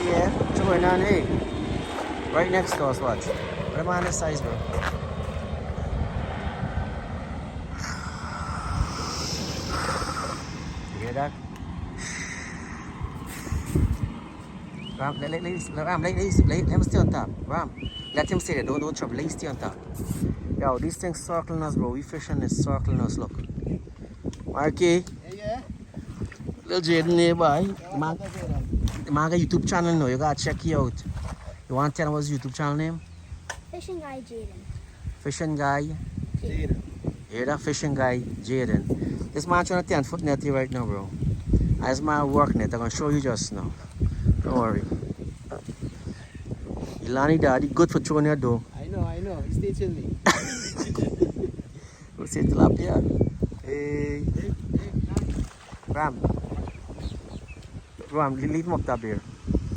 Yeah, what's going on? Hey, right next to us, watch. What am I on this size, bro? You hear that? Ram, let him stay on top. Ram, let him stay there. Don't trouble. Let him stay on top. Yo, these things circling us, bro. We fishing is circling us. Look. Marky. Yeah. Little Jaden here, boy. Yeah, Man, the man got YouTube channel now. You gotta check it out. You want to tell him what's his YouTube channel name? Fishing guy Jaden. Fishing Guy. Jaden. Hear that? Fishing Guy Jaden. This man trying to 10-foot net here right now, bro. As man working it, I'm gonna show you just now. Don't worry. Ilani daddy, good for throwing your dough. I know. He's teaching me. Go say tilapia. Hey. Ram. Ram, leave him up that beer.